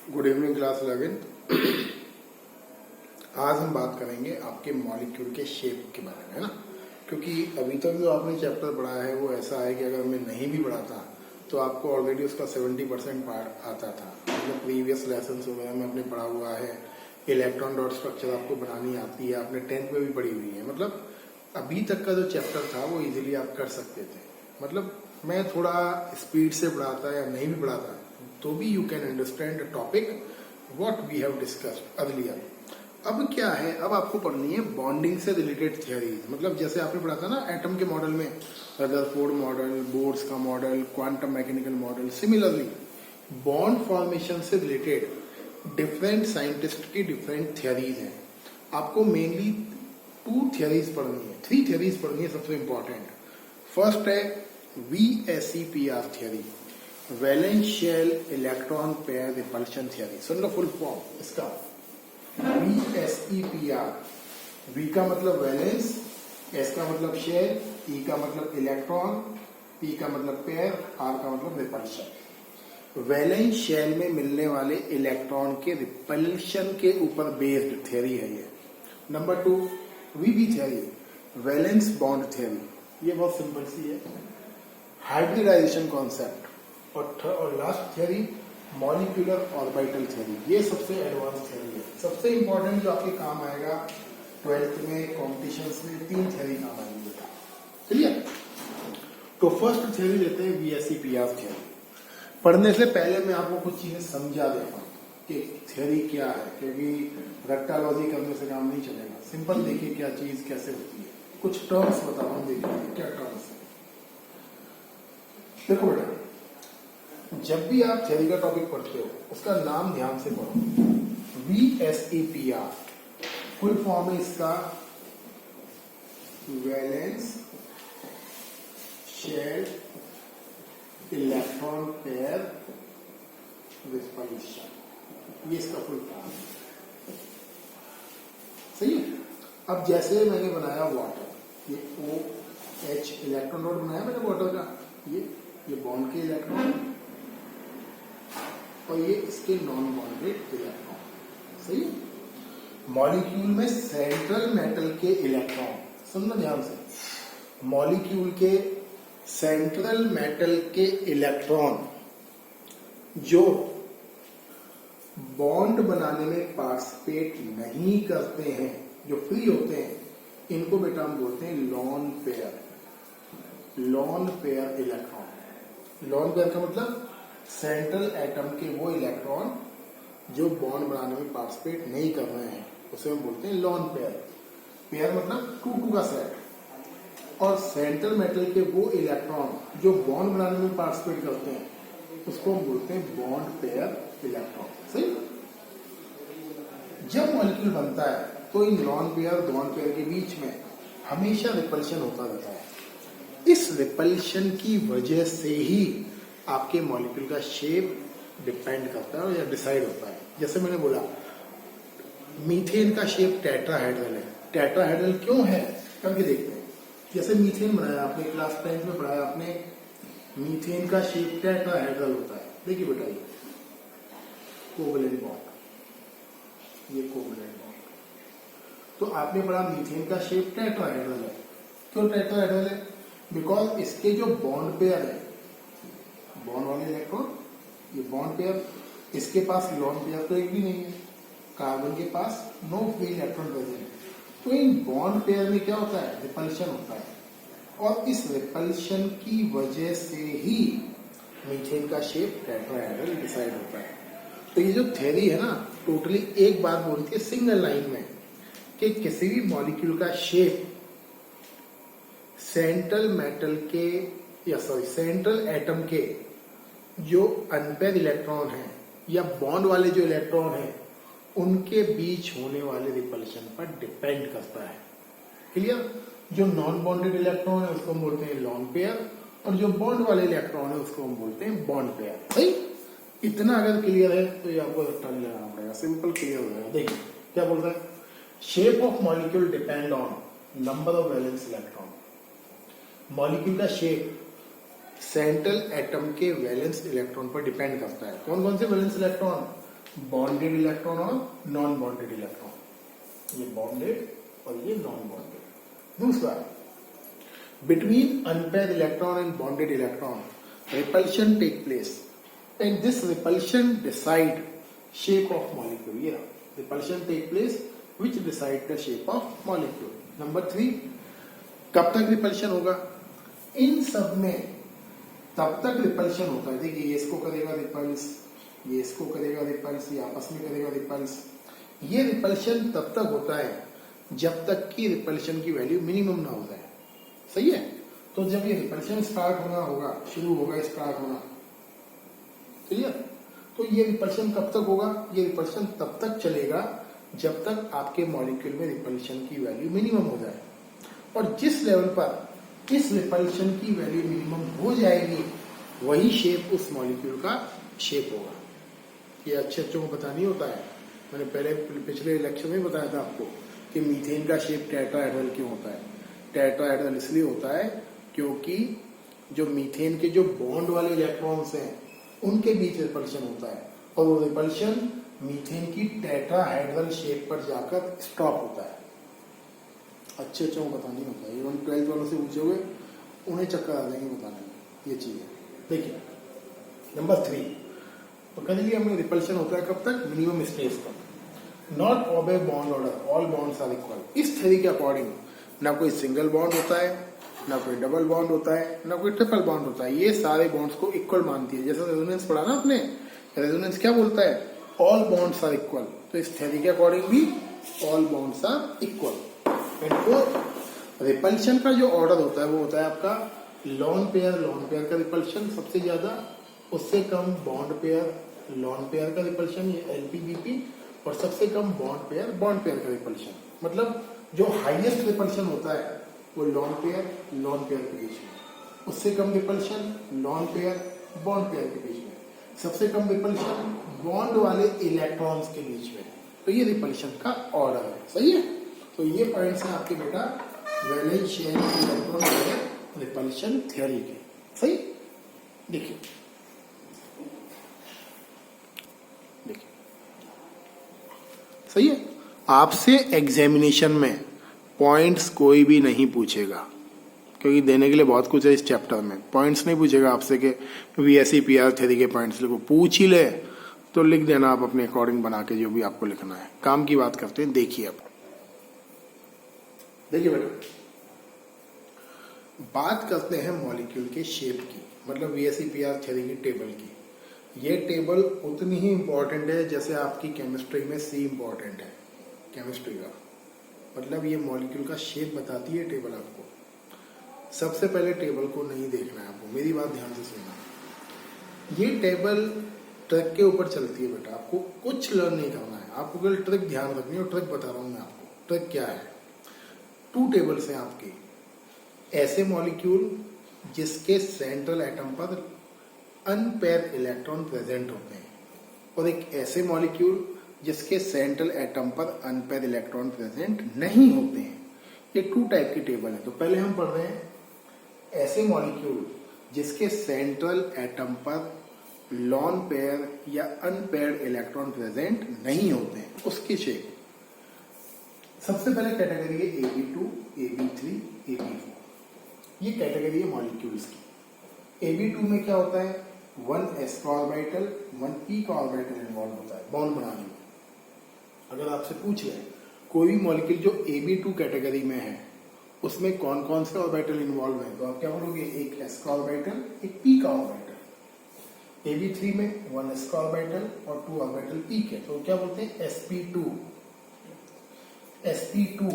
Good evening class 11। आज हम बात करेंगे आपके मॉलिक्यूल के शेप के बारे में, है ना। क्योंकि अभी तक जो आपने चैप्टर पढ़ा है वो ऐसा है कि अगर मैं नहीं भी पढ़ाता तो आपको ऑलरेडी उसका 70% पार्ट आता था। मतलब प्रीवियस लेसन वगैरह में आपने पढ़ा हुआ है, इलेक्ट्रॉन डॉट स्ट्रक्चर आपको बनानी आती है, आपने 10th में भी पढ़ी हुई है। मतलब अभी तक का जो चैप्टर था वो इजीली आप कर सकते थे। मतलब मैं थोड़ा स्पीड से पढ़ाता या नहीं भी पढ़ाता तो भी you can understand the topic what we have discussed earlier. अब क्या है, अब आपको पढ़नी है बॉन्डिंग से रिलेटेड थियरीज। मतलब जैसे आपने पढ़ा था ना एटम के मॉडल में, रदरफोर्ड मॉडल, बोर्ड्स का model, quantum mechanical model. Similarly bond formation से रिलेटेड डिफरेंट साइंटिस्ट की डिफरेंट थियरीज हैं। आपको मेनली 2 थियरीज पढ़नी है, 3 थियरीज पढ़नी है सबसे इंपॉर्टेंट। फर्स्ट है VSEPR theory, valence shell electron pair repulsion theory. सुन लो फुल फॉर्म इसका, VSEPR। V का मतलब वैलेंस, S का मतलब शेल, E का मतलब इलेक्ट्रॉन, P का मतलब पेयर, R का मतलब रिपल्शन। वैलेंस शेल में मिलने वाले इलेक्ट्रॉन के रिपल्शन के ऊपर बेस्ड थियरी है ये। Number 2 VB theory, valence bond theory. ये बहुत सिंपल सी है, हाइब्रिडाइजेशन कॉन्सेप्ट। और last theory molecular orbital theory. ये सबसे एडवांस थियरी है, सबसे इंपॉर्टेंट जो आपके काम आएगा 12th में, कॉम्पिटिशन्स में। 3 थियरी काम आएंगे बेटा, क्लियर। तो फर्स्ट थियरी लेते हैं VSEPR थियरी। पढ़ने से पहले मैं आपको कुछ चीजें समझा देता हूँ कि थियरी क्या है, क्योंकि रेक्टालॉजी करने से काम नहीं चलेगा। सिंपल देखिए क्या चीज कैसे होती है, कुछ टर्म्स बता रहा हूँ, देखिए क्या टर्म्स है। देखो बेटा, जब भी आप थियरी का टॉपिक पढ़ते हो उसका नाम ध्यान से पढ़ो। VSEPR फुल फॉर्म है इसका valence shell electron pair repulsion. ये इसका फुल फॉर्म है, सही है। अब जैसे मैंने बनाया वाटर, ये OH इलेक्ट्रॉन नोड बनाया मैंने वाटर का, ये बॉन्ड के इलेक्ट्रॉन और ये इसके नॉन बॉन्डेड इलेक्ट्रॉन, सही है। मॉलिक्यूल में सेंट्रल मेटल के इलेक्ट्रॉन, सुनना ध्यान से, मॉलिक्यूल के सेंट्रल मेटल के इलेक्ट्रॉन जो बॉन्ड बनाने में पार्टिसिपेट नहीं करते हैं, जो फ्री होते हैं, इनको बेटा हम बोलते हैं lone pair. Lone pair electron, lone pair का मतलब सेंट्रल एटम के वो इलेक्ट्रॉन जो बॉन्ड बनाने में पार्टिसिपेट नहीं कर रहे हैं, उसे हम बोलते हैं लॉन पेयर। पेयर मतलब 2-2 का सेट। और सेंट्रल मेटल के वो इलेक्ट्रॉन जो बॉन्ड बनाने में पार्टिसिपेट करते हैं उसको हम बोलते हैं बॉन्ड पेयर इलेक्ट्रॉन, सही। जब मॉलिक्यूल बनता है तो इन लॉन पेयर बॉन्ड पेयर के बीच में हमेशा रिपल्शन होता रहता है। इस रिपल्शन की वजह से ही आपके मॉलिक्यूल का शेप डिपेंड करता है या डिसाइड होता है। जैसे मैंने बोला मीथेन का शेप टेट्राहेड्रल है। टेट्राहेड्रल क्यों है करके देखते हैं। जैसे मीथेन बनाया आपने, क्लास 10th में पढ़ाया आपने, मीथेन का शेप टेट्राहेड्रल होता है। देखिए बेटा, ये कोवलेंट बॉन्ड, ये कोवलेंट बॉन्ड। तो आपने पढ़ा मीथेन का शेप टेट्राहेड्रल है। क्यों टेट्राहेड्रल है? बिकॉज इसके जो बॉन्ड पेयर है, बॉन्ड वाले इलेक्ट्रॉन, ये बॉन्ड पेयर, इसके पास लॉन पेयर तो एक भी नहीं है, कार्बन के पास नो फ्री इलेक्ट्रॉन प्रेजेंट। तो इन बॉन्ड पेयर में क्या होता है, रिपल्शन होता है। और इस रिपल्शन की वजह से ही मीथेन का शेप टेट्राहेड्रल डिसाइड होता है। तो ये जो थ्योरी है ना, टोटली एक बात बोलती है सिंगल लाइन में कि किसी भी मॉलिक्यूल का शेप सेंट्रल मेटल के सेंट्रल एटम के जो अनपेयर इलेक्ट्रॉन है या बॉन्ड वाले जो इलेक्ट्रॉन है उनके बीच होने वाले रिपल्शन पर डिपेंड करता है। क्लियर। जो नॉन बॉन्डेड इलेक्ट्रॉन है उसको हम बोलते हैं लॉन पेयर, और जो बॉन्ड वाले इलेक्ट्रॉन है उसको हम बोलते हैं बॉन्ड पेयर। सही, इतना अगर क्लियर है तो ये आपको रट्टा नहीं लगाना पड़ेगा, सिंपल क्लियर हो जाएगा। देखिए क्या बोल रहा है, shape of molecule depend on number of valence electron. Molecule का शेप सेंट्रल एटम के वैलेंस इलेक्ट्रॉन पर डिपेंड करता है। कौन कौन से वैलेंस इलेक्ट्रॉन? बॉन्डेड इलेक्ट्रॉन और नॉन बॉन्डेड इलेक्ट्रॉन, ये बॉन्डेड और ये नॉन बॉन्डेड। दूसरा, between unpaired electron and bonded electron repulsion take place and this repulsion decide shape of molecule. ये repulsion take place which decide the shape of molecule. Number 3, कब तक repulsion होगा? इन सब में तब तक रिपल्शन होता है, देखिए ये इसको करेगा रिपल्स, ये इसको करेगा रिपल्स, ये आपस में करेगा रिपल्स। ये रिपल्शन तब तक होता है जब तक कि रिपल्शन की वैल्यू मिनिमम ना हो जाए। सही है? तो जब ये रिपल्शन स्टार्ट होना होगा, शुरू होगा स्टार्ट होना, क्लियर? तो ये रिपल्शन कब तक होगा? ये रिपल्शन तब तक चलेगा जब तक आपके मॉलिक्यूल में रिपल्शन की वैल्यू मिनिमम हो जाए। और जिस लेवल पर इस रिपल्शन की वैल्यू मिनिमम हो जाएगी, वही शेप उस मॉलिक्यूल का शेप होगा। ये अच्छे बच्चों को पता नहीं होता है। मैंने पिछले लेक्चर में बताया था आपको कि मीथेन का शेप टेट्राहेड्रल क्यों होता है। टेट्राहेड्रल इसलिए होता है क्योंकि जो मीथेन के जो बॉन्ड वाले इलेक्ट्रॉन्स हैं उनके बीच रिपल्शन होता है, और वो रिपल्शन मीथेन की टेट्राहेड्रल शेप पर जाकर स्टॉप होता है। अच्छे बच्चों को पता नहीं होता है, इवन 12th वालों से पूछोगे उन्हें चक्कर आ जाएंगे बताने में ये चीज है। देखिए नंबर 3, तो कह लीजिए हमने रिपल्शन होता है कब तक? मिनिमम स्टेज तक। Not obey bond order, all bonds are equal. इस थ्योरी के अकॉर्डिंग ना कोई सिंगल बॉन्ड होता है, ना कोई डबल बॉन्ड होता है, ना कोई ट्रिपल बॉन्ड होता है। ये सारे बॉन्ड्स को इक्वल मानती है। जैसे रेजोनेंस पढ़ा ना आपने, रेजोनेंस क्या बोलता है? All bonds are equal. तो इस थ्योरी के अकॉर्डिंग भी all bonds are equal. And fourth, repulsion का जो ऑर्डर होता है वो होता है आपका लॉन पेयर का रिपल्शन सबसे ज्यादा, उससे कम बॉन्ड पेयर लॉन पेयर का रिपल्शन, ये एलपीबीपी, और सबसे कम बॉन्ड पेयर का रिपल्शन। मतलब जो हाईएस्ट रिपल्शन होता है वो लॉन पेयर के बीच में, उससे कम repulsion lone pair bond pair के बीच में, सबसे कम रिपल्शन बॉन्ड वाले इलेक्ट्रॉन्स के बीच में। तो ये रिपल्शन का ऑर्डर है। सही है? तो ये पॉइंट्स हैं आपके बेटा valence share electron repulsion theory के। सही? देखिए सही है? आपसे एग्जामिनेशन में पॉइंट्स कोई भी नहीं पूछेगा, क्योंकि देने के लिए बहुत कुछ है इस चैप्टर में। पॉइंट्स नहीं पूछेगा आपसे कि VSEPR थ्योरी के पॉइंट्स लिखो। पूछ ही ले तो लिख देना आप अपने अकॉर्डिंग बना के, जो भी आपको लिखना है। काम की बात करते हैं। देखिए अब देखिए बेटा, बात करते हैं मॉलिक्यूल के शेप की, मतलब VSEPR थ्योरी की टेबल की। ये टेबल उतनी ही इंपॉर्टेंट है जैसे आपकी केमिस्ट्री में C इंपॉर्टेंट है केमिस्ट्री का। मतलब ये मॉलिक्यूल का शेप बताती है टेबल आपको। सबसे पहले टेबल को नहीं देखना है आपको, मेरी बात ध्यान से सुनना। ये टेबल ट्रिक के ऊपर चलती है बेटा, आपको कुछ लर्न नहीं करना है, आपको केवल ट्रिक ध्यान रखनी है। और ट्रिक बता रहा हूं मैं आपको। ट्रिक क्या है? 2 टेबल्स हैं आपके। ऐसे मॉलिक्यूल जिसके सेंट्रल एटम पर अनपेयर्ड इलेक्ट्रॉन प्रेजेंट होते हैं, और एक ऐसे मॉलिक्यूल जिसके सेंट्रल एटम पर अनपेयर्ड इलेक्ट्रॉन प्रेजेंट नहीं होते हैं। ये 2 टाइप की टेबल है। तो पहले हम पढ़ रहे हैं ऐसे मॉलिक्यूल जिसके सेंट्रल एटम पर लॉन पेयर या अनपेयर्ड इलेक्ट्रॉन प्रेजेंट नहीं होते हैं, उसकी शेप। सबसे पहले कैटेगरी है AB2, AB3, AB4। ये कैटेगरी है मॉलिक्यूल्स की। AB2 में क्या होता है? 1s का ऑर्बिटल 1p का ऑर्बिटल इन्वॉल्व होता है बॉन्ड बनाने में। अगर आपसे पूछ ले कोई भी मॉलिक्यूल जो AB2 कैटेगरी में है उसमें कौन कौन से ऑर्बिटल इन्वॉल्व है, तो आप क्या बोलोगे? एक s का ऑर्बिटल, एक p का ऑर्बिटल। AB3 में 1s का ऑर्बिटल और 2 ऑर्बिटल p के, तो क्या बोलते हैं? sp2। sp2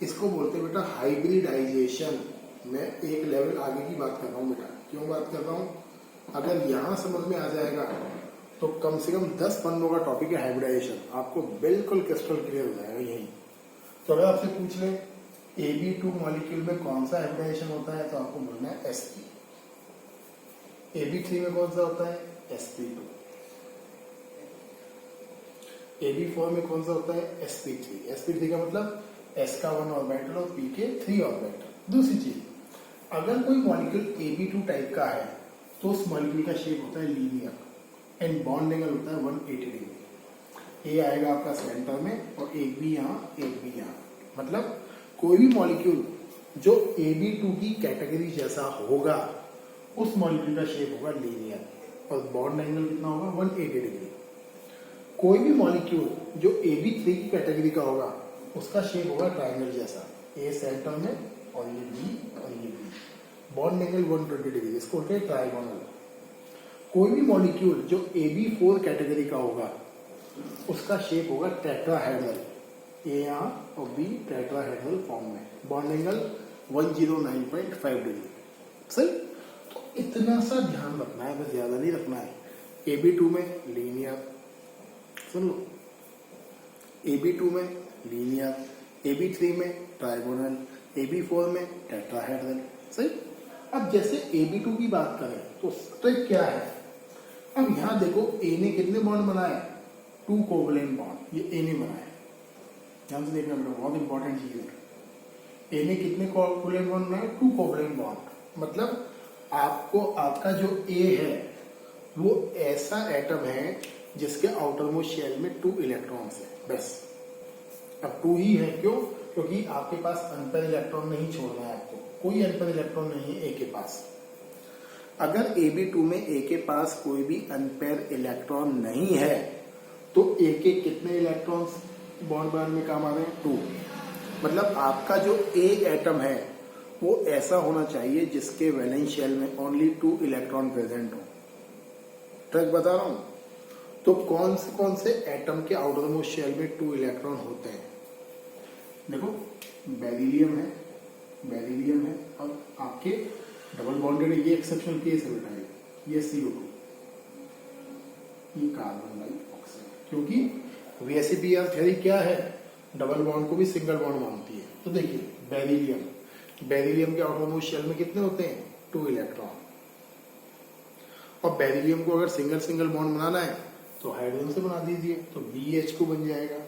इसको बोलते हैं बेटा हाइब्रिडाइजेशन। मैं एक लेवल आगे की बात कर रहा हूँ बेटा। क्यों बात कर रहा हूँ? अगर यहां समझ में आ जाएगा तो कम से कम 10 पन्नों का टॉपिक है हाइब्रिडाइजेशन, आपको बिल्कुल क्रिस्टल क्लियर हो जाएगा यही। तो अगर आपसे पूछ ले AB2 मॉलिक्यूल में कौन सा हाइब्रिडाइजेशन होता है, तो आपको बोलना है sp। AB3 में कौन सा होता है? sp2। AB4 में कौन सा होता है? sp3। sp3 का मतलब s का 1 ऑर्बिटल और p के 3 ऑर्बिटल। दूसरी चीज, अगर कोई मॉलिक्यूल AB2 टाइप का है तो उस मॉलिक्यूल का शेप होता है लीनियर एंड बॉन्ड एंगल होता है 180 डिग्री। ए आएगा आपका सेंटर में और एक भी यहाँ, एक भी यहाँ। मतलब कोई भी मॉलिक्यूल जो Ab2 की कैटेगरी जैसा होगा उस मॉलिक्यूल का शेप होगा लीनियर और बॉन्ड एंगल कितना होगा 180 डिग्री। कोई भी मॉलिक्यूल जो Ab3 की कैटेगरी का होगा उसका शेप होगा ट्रायंगल जैसा, ए सेंटर में और ये बी और ये बी, बॉन्ड एंगल 120 डिग्री, इसको बोलते हैं ट्राइगोनल। कोई भी मॉलिक्यूल जो Ab4 कैटेगरी का होगा उसका शेप होगा टेट्राहेड्रल, ए यहाँ और बी टेट्राहेड्रल फॉर्म में, बॉन्ड एंगल 109.5 डिग्री। सही, तो इतना सा ध्यान रखना है, बस ज्यादा नहीं रखना है। Ab2 में लीनियर, सुन लो, Ab2 में लीनियर, Ab3 में ट्राइगोनल, Ab4 में टेट्राहेड्रल। सही, अब जैसे Ab2 की बात करें तो ट्रिक क्या है, अब यहां देखो ए ने कितने बॉन्ड बनाए, 2 कोवलेंट बॉन्ड, ये ए ने बनाए, ध्यान से देखना बेटा, बहुत इंपॉर्टेंट चीज है। ए ने कितने कोवलेंट बॉन्ड बनाए, 2 कोवलेंट बॉन्ड। मतलब आपको आपका जो ए है वो ऐसा एटम है जिसके आउटर मोस्ट शेल में 2 इलेक्ट्रॉन्स है, बस। अब 2 ही है, क्यों? क्योंकि आपके पास अनपेयर इलेक्ट्रॉन नहीं छोड़ना है आपको, कोई अनपेयर इलेक्ट्रॉन नहीं है ए के पास। अगर Ab2 में ए के पास कोई भी अनपेयर इलेक्ट्रॉन नहीं है तो ए के कितने इलेक्ट्रॉन्स बॉन्ड बनाने में काम आ रहे हैं, 2। मतलब आपका जो ए एटम है वो ऐसा होना चाहिए जिसके वैलेंस शेल में ओनली 2 इलेक्ट्रॉन प्रेजेंट हो। ट्रिक बता रहा हूं, तो कौन से एटम के आउटर मोस्ट शेल में 2 इलेक्ट्रॉन होते हैं? देखो, बेरिलियम है और आपके डबल बॉन्डेड, ये एक्सेप्शनल केस है बेटा, ये CO2, ये कार्बन डाइऑक्साइड, क्योंकि VSEPR थ्योरी क्या है, डबल बॉन्ड को भी सिंगल बॉन्ड मानती है। तो देखिए बेरिलियम के आउटर मोस्ट शेल में कितने होते हैं, 2 इलेक्ट्रॉन। और बेरिलियम को अगर सिंगल बॉन्ड बनाना है तो हाइड्रोजन से बना दीजिए, तो BH2 बन जाएगा।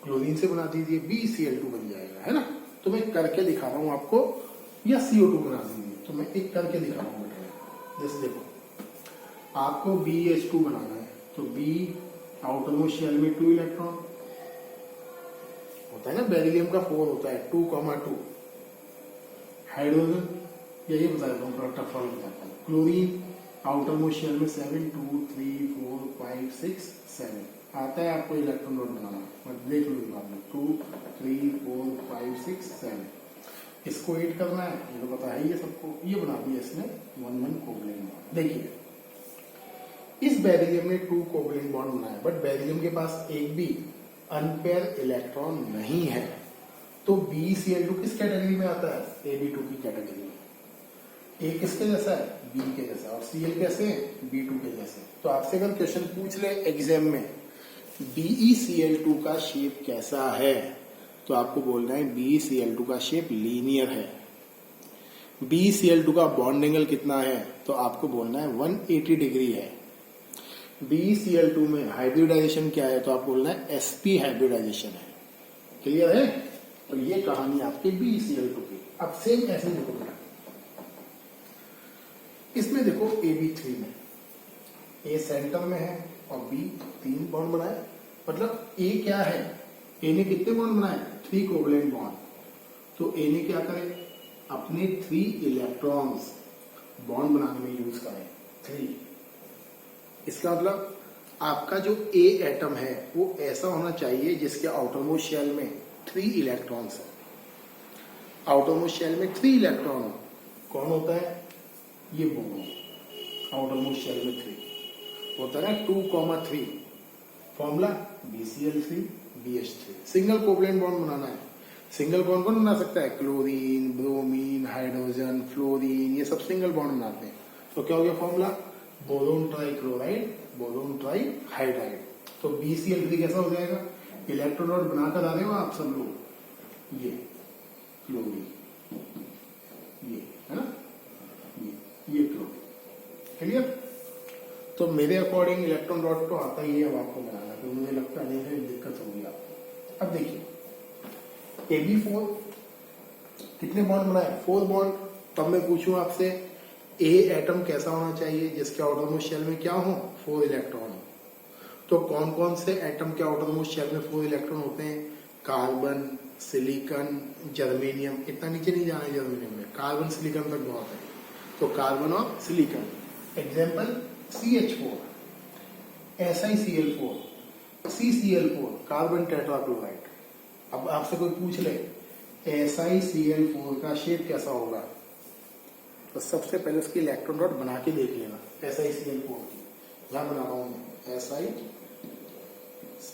क्लोरीन से बना दीजिए, BCl2 बन जाएगा, है ना। तो मैं करके दिखा रहा हूं आपको, या CO2 बना दीजिए, तो मैं एक करके दिखा रहा हूं बेटा। जैसे देखो, आपको BH2 बनाना है तो B आउटर मोस्ट शेल में 2 इलेक्ट्रॉन होता है ना, बेरिलियम का 4 होता है, 2,2। हाइड्रोजन यही बता देता हूँ, टफ वाला बताता हूँ। क्लोरीन आउटर मोस्ट शेल में 7, 2, 3, 4, 5, 6, 7 आता है आपको इलेक्ट्रॉन डॉट बनाना, मतलब देख लो बाद में 2, 3, 4, 5, 6, 7। इसको 8 करना है, ये तो पता है ये सबको, ये बना दिया इसने 1 कोवलेंट बॉन्ड। देखिए, इस बेरिलियम ने 2 कोवलेंट बॉन्ड बनाया, बट बेरिलियम के पास एक भी अनपेयर इलेक्ट्रॉन नहीं है, तो BCl2 किस कैटेगरी में आता है, Ab2 की कैटेगरी में। ए किसके जैसा है, बी के जैसा, और Cl कैसे है, B2 के जैसे। तो आपसे अगर क्वेश्चन पूछ ले एग्जाम में BeCl2 का शेप कैसा है, तो आपको बोलना है BeCl2 का शेप लीनियर है। BeCl2 का बॉन्ड एंगल कितना है, तो आपको बोलना है 180 डिग्री है। BeCl2 में हाइब्रिडाइजेशन क्या है, तो आपको बोलना है sp हाइब्रिडाइजेशन है। क्लियर है? तो ये कहानी आपके BeCl2 की। अब सेम ऐसे देखो बेटा, इसमें देखो Ab3 में ए सेंटर में है और बी 3 बॉन्ड बनाए। मतलब ए क्या है, ए ने कितने बॉन्ड बनाए, 3 कोवलेंट बॉन्ड। तो ए ने क्या करे, अपने 3 इलेक्ट्रॉन्स बॉन्ड बनाने में यूज करें, 3। इसका मतलब आपका जो ए एटम है वो ऐसा होना चाहिए जिसके आउटर मोस्ट शेल में 3 इलेक्ट्रॉन्स है। आउटर मोस्ट शेल में 3 इलेक्ट्रॉन हो, कौन होता है, ये बोरोन। आउटर मोस्ट शेल में 3 होता है ना, 2,3। Formula BCl3 BH3। Single covalent bond बनाना है। सिंगल बॉन्ड कौन बना सकता है, क्लोरीन, ब्रोमीन, हाइड्रोजन, फ्लोरीन, ये सब सिंगल बॉन्ड बनाते हैं। तो क्या हो गया फॉर्मूला, बोरोन ट्राइक्लोराइड, बोरोन ट्राइहाइड्राइड। तो BCl3 कैसा हो जाएगा, इलेक्ट्रोड बनाकर आ रहे हो आप सब लोग, ये क्लोरीन, ये है ना, ये क्लोरीन। क्लियर? तो मेरे अकॉर्डिंग इलेक्ट्रॉन डॉट तो आता ही है अब आपको बनाना, तो मुझे लगता है नहीं दिक्कत होगी आपको। अब देखिए, Ab4 कितने बॉन्ड बनाए, 4 बॉन्ड। तब मैं पूछूं आपसे, ए एटम कैसा होना चाहिए जिसके आउटर मोस्ट शेल में क्या हो, 4 इलेक्ट्रॉन हो। तो कौन कौन से एटम के आउटरमोस्ट शेल में 4 इलेक्ट्रॉन होते हैं? Carbon, silicon, germanium. इतना नीचे नहीं जाना है जर्मेनियम में, कार्बन सिलिकॉन तक बहुत है। तो कार्बन और silicon. Example CH4, SiCl4, CCl4, carbon tetrachloride. अब आपसे कोई पूछ ले SiCl4 का शेप कैसा होगा, तो सबसे पहले उसकी इलेक्ट्रॉन डॉट बना के देख लेना। SiCl4 की यहां बना रहा हूं मैं, SiCl,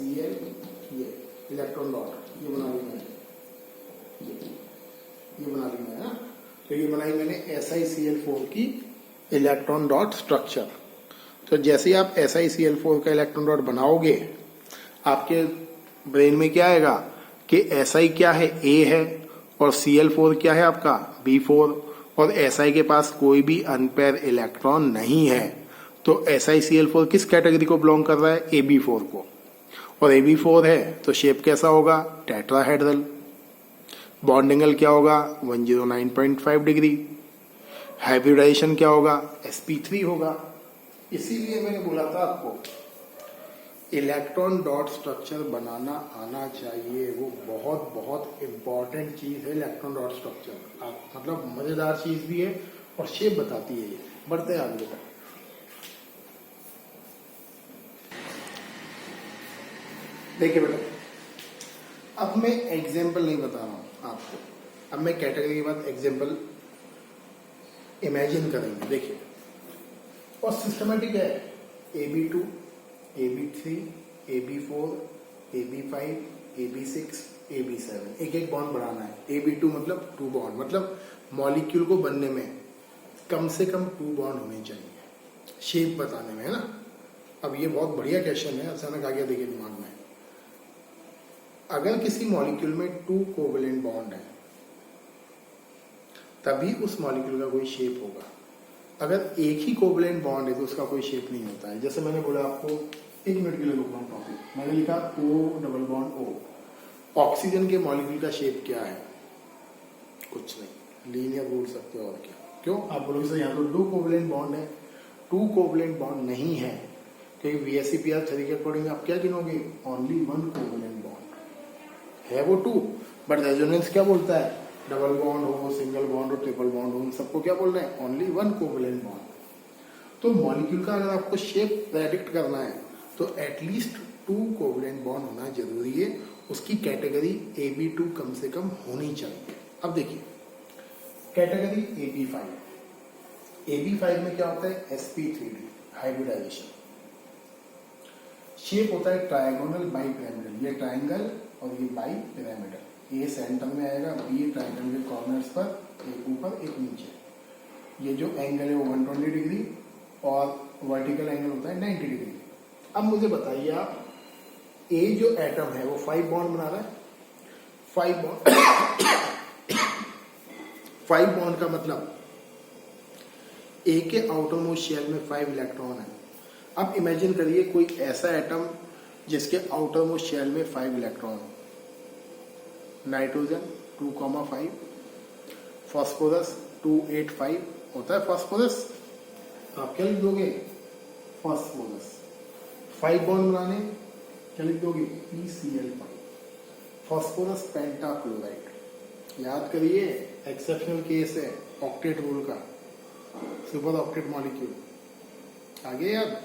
ये इलेक्ट्रॉन डॉट ये बना ली मैंने, ये बना ली मैंने ना। तो ये बनाई मैंने SiCl4 की इलेक्ट्रॉन डॉट स्ट्रक्चर। तो जैसे ही आप SiCl4 का इलेक्ट्रॉन डॉट बनाओगे, आपके ब्रेन में क्या आएगा कि Si क्या है, A है, और Cl4 क्या है आपका, B4, और Si के पास कोई भी अनपेयर इलेक्ट्रॉन नहीं है। तो SiCl4 किस कैटेगरी को बिलोंग कर रहा है, AB4 को, और AB4 है तो शेप कैसा होगा, टेट्राहेड्रल। बॉन्ड एंगल क्या होगा, 109.5 डिग्री। हाइब्रिडाइजेशन क्या होगा, sp3 होगा। इसीलिए मैंने बोला था आपको इलेक्ट्रॉन डॉट स्ट्रक्चर बनाना आना चाहिए। वो बहुत बहुत इंपॉर्टेंट चीज है इलेक्ट्रॉन डॉट स्ट्रक्चर। मतलब मजेदार चीज भी है और शेप बताती है ये। बढ़ते हैं आगे तक। देखिए बेटा, अब मैं एग्जाम्पल नहीं बता रहा हूं आपको, अब मैं कैटेगरी के बाद एग्जाम्पल इमेजिन करेंगे। देखिए, और सिस्टमेटिक है, AB2, AB3, AB4, AB5, AB6, AB7, एक एक बॉन्ड बढ़ाना है। AB2 मतलब 2 बॉन्ड, मतलब मॉलिक्यूल को बनने में कम से कम 2 बॉन्ड होने चाहिए, शेप बताने में, है ना। अब ये बहुत बढ़िया क्वेश्चन है, अचानक आ गया देखिए दिमाग में। अगर किसी मॉलिक्यूल में 2 कोवेलेंट बॉन्ड है तभी उस मॉलिक्यूल का कोई शेप होगा। अगर एक ही कोवेलेंट बॉन्ड है तो उसका कोई शेप नहीं होता है। जैसे मैंने बोला आपको, 1 मिनट के लिए रुकना टॉपिक, मैंने लिखा O double bond O। Oxygen के मॉलिक्यूल का शेप क्या है, कुछ नहीं, लीनियर बोल सकते हो, और क्या। क्यों, आप बोलोगे सर यहाँ तो 2 कोवेलेंट बॉन्ड है। 2 कोवेलेंट बॉन्ड नहीं है, क्योंकि VSEPR3 के अकॉर्डिंग आप क्या गिनोगे, ओनली 1 कोवेलेंट बॉन्ड है वो 2, बट रेजोनेंस क्या बोलता है, डबल बॉन्ड हो, सिंगल बॉन्ड हो, ट्रिपल बॉन्ड हो, उन सबको क्या बोल रहे हैं, ओनली 1 कोवेलेंट बॉन्ड। तो मॉलिक्यूल का अगर आपको शेप प्रेडिक्ट करना है तो एटलीस्ट 2 कोवेलेंट बॉन्ड होना जरूरी है। उसकी कैटेगरी AB2 कम से कम होनी चाहिए। अब देखिए कैटेगरी AB5। AB5 में क्या होता है, sp3d, हाइब्रिडाइजेशन। शेप होता है ट्रायगोनल बाई पिरामिडल, ये ट्रायंगल और ये बाई पिरामिडल। ये सेंटर में आएगा, B ट्रायंगल के कॉर्नर्स पर, एक ऊपर एक नीचे। ये जो एंगल है वो 120 डिग्री और वर्टिकल एंगल होता है 90 डिग्री। अब मुझे बताइए आप, A जो एटम है वो 5 बॉन्ड बना रहा है, 5 बॉन्ड 5 बॉन्ड का मतलब A के आउटरमोस्ट शेल में 5 इलेक्ट्रॉन है। अब इमेजिन करिए कोई ऐसा एटम जिसके आउटरमोस्ट शेल में 5 इलेक्ट्रॉन, नाइट्रोजन 2,5, फास्फोरस 285 होता है फास्फोरस। आप क्या लिख दोगे, फास्फोरस। 5 बॉन्ड बनाने क्या लिख दोगे, PCl5, फास्फोरस पेंटाक्लोराइड। याद करिए, एक्सेप्शनल केस है ऑक्टेट रूल का, सुपर ऑक्टेट मॉलिक्यूल। आगे याद,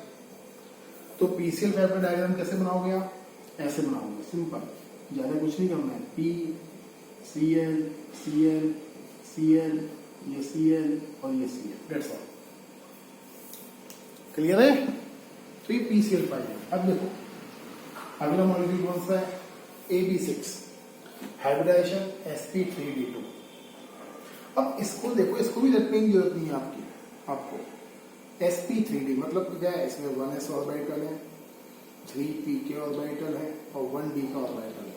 तो PCl5 का डायग्राम कैसे बनाओगे आप, ऐसे बनाओगे, सिंपल, ज्यादा कुछ नहीं करना है। P Cl Cl Cl, ये Cl और ये Cl, दैट्स ऑल। क्लियर है, तो ये PCl5 है। अब देखो अगला मॉलिक्यूल कौन सा है, AB6, हाइब्रिडाइजेशन sp3d2। अब इसको देखो, इसको भी रखने की जरूरत नहीं है आपको। sp3d मतलब क्या है, इसमें 1s ऑर्बिटल है, 3p ऑर्बिटल है और 1d का ऑर्बिटल है।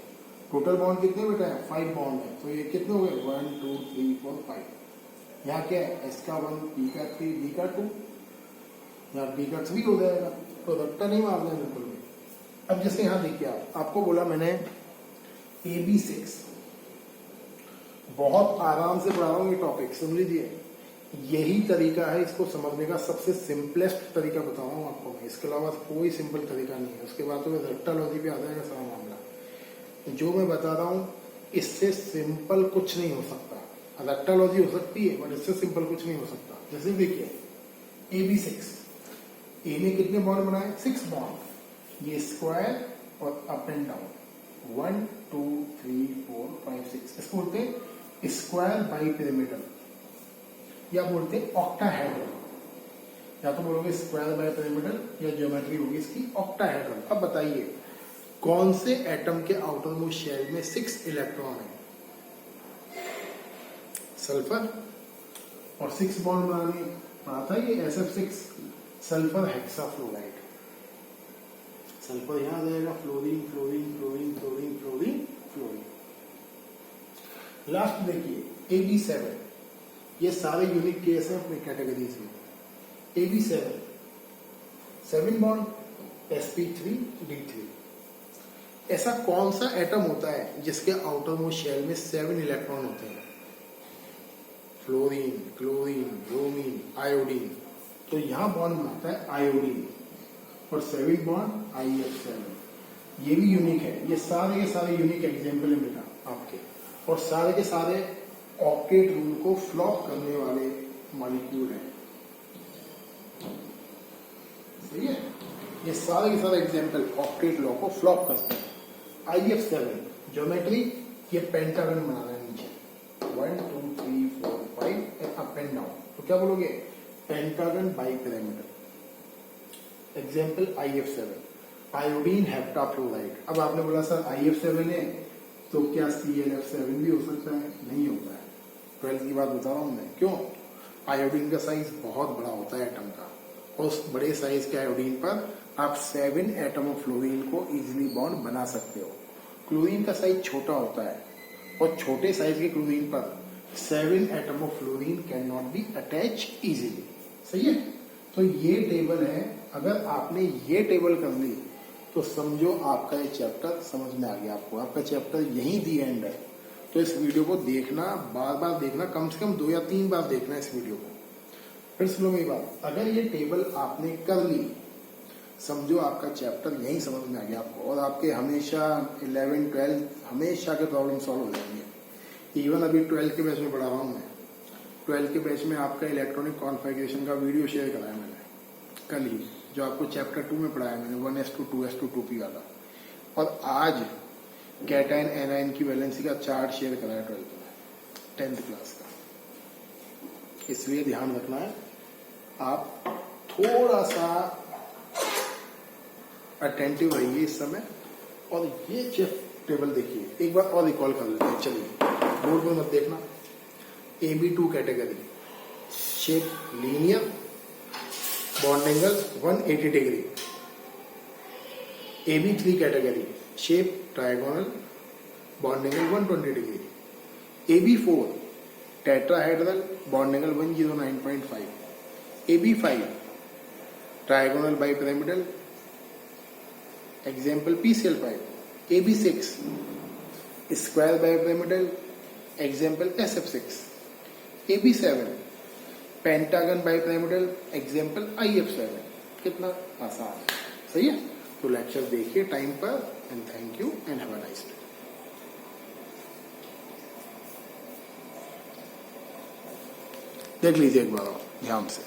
टोटल बॉन्ड कितने बेटा है, 5 बॉन्ड है। तो ये कितने हो गए, 1 2 3 4 5। यहाँ क्या है, s का 1, p का 3, d का 2, यहाँ b का 3 हो जाएगा। तो रट्टा नहीं मारना है बिल्कुल भी। अब जैसे यहाँ देखिए, आपको बोला मैंने AB6, बहुत आराम से पढ़ा रहा हूँ ये टॉपिक, सुन लीजिए। यही तरीका है इसको समझने का, सबसे सिंपलेस्ट तरीका बताऊँ आपको मैं, इसके अलावा कोई सिंपल तरीका नहीं है। उसके बाद तो रेक्टोलॉजी पे आ जाएगा सारा मामला। जो मैं बता रहा हूँ इससे सिंपल कुछ नहीं हो सकता। रेक्टोलॉजी हो सकती है बट इससे सिंपल कुछ नहीं हो सकता। जैसे देखिए AB6, ए ने कितने बॉन्ड बनाए? 6 बॉन्ड। ये स्क्वायर और अप एंड डाउन 1 2 3 4 5 6, इसको बोलते हैं स्क्वायर बाई पिरामिडल या बोलते हैं ऑक्टाहेड्रल। या तो बोलोगे स्क्वायर बाय पिरामिडल या ज्योमेट्री होगी इसकी ऑक्टाहेड्रल। अब बताइए कौन से एटम के आउटर मोस्ट शेल में 6 इलेक्ट्रॉन है? सल्फर। और 6 बॉन्ड बनाने पड़ा था ये SF6, सल्फर हेक्साफ्लोराइड। सल्फर यहां आ जाएगा, fluorine fluorine fluorine fluorine fluorine fluorine. Last देखिए AB7, ये सारे यूनिक केस हैं अपने कैटेगरीज में। AB7 7 bond sp3d3। ऐसा कौन सा एटम होता है जिसके आउटर मोस्ट शेल में 7 इलेक्ट्रॉन होते हैं? Fluorine, chlorine, bromine, iodine. तो यहां बॉन्ड बनाता है आयोडीन और 7 बॉन्ड IF7। ये भी यूनिक है। ये सारे यूनिक एग्जाम्पल है बेटा आपके, और सारे के सारे ऑक्टेट रूल को फ्लॉप करने वाले मॉलिक्यूल हैं। सही है? ये सारे के सारे एग्जाम्पल ऑक्टेट लॉ को फ्लॉप करते हैं। IF7 ज्योमेट्री, ये पेंटागन बना रहा है नीचे 1 2 3 4 5 अप एंड डाउन। तो क्या बोलोगे? Pentagon bipyramidal. Example IF7। Iodine heptafluoride. अब आपने बोला सर IF7 है तो क्या ClF7 भी हो सकता है? नहीं होता है। 12th की बात बता रहा हूं मैं। क्यों? आयोडीन का साइज बहुत बड़ा होता है एटम का, और उस बड़े साइज के आयोडीन पर आप 7 एटम ऑफ फ्लोरीन को इजीली बॉन्ड बना सकते हो। क्लोरीन का साइज छोटा होता है, और छोटे साइज के क्लोरीन पर 7 atom of fluorine can not be attach easily. सही है? तो ये टेबल है। अगर आपने ये टेबल कर ली तो समझो आपका ये चैप्टर समझ में आ गया। आपको आपका चैप्टर यहीं दी एंड है। तो इस वीडियो को देखना, बार बार देखना, कम से कम 2 या 3 बार देखना इस वीडियो को। फिर सुनो मेरी बात, अगर ये टेबल आपने कर ली समझो आपका चैप्टर यहीं समझ में आ गया आपको, और आपके हमेशा 11 12 हमेशा के प्रॉब्लम सॉल्व हो जाएंगे। इवन अभी 12 के बैच में पढ़ा रहा हूँ मैं। 12 के बैच में आपका इलेक्ट्रॉनिक कॉन्फ़िगरेशन का वीडियो शेयर कराया मैंने कल ही, जो आपको चैप्टर 2 में पढ़ाया मैंने 1s2 2s2 2p वाला। और आज कैटायन एनायन की वैलेंसी का चार्ट शेयर कराया 12th में 10th क्लास का। इसलिए ध्यान रखना है, आप थोड़ा सा अटेंटिव रहिए इस समय। और ये टेबल देखिए, एक बार और रिकॉल कर लेते हैं। चलिए बोर्ड में मत देखना। AB2 category, shape linear, bond angle 180 degree. AB3 category, shape trigonal, bond angle 120 degree. AB4 tetrahedral, bond angle 109.5। AB5 trigonal bi pyramidal, example PCl5। AB6 square bi pyramidal, example SF6। AB7 pentagon bipyramidal, example IF7। कितना आसान है। सही है? तो lecture देखिए time पर। And thank you and have a nice day. देख लीजिए एक बार ध्यान से।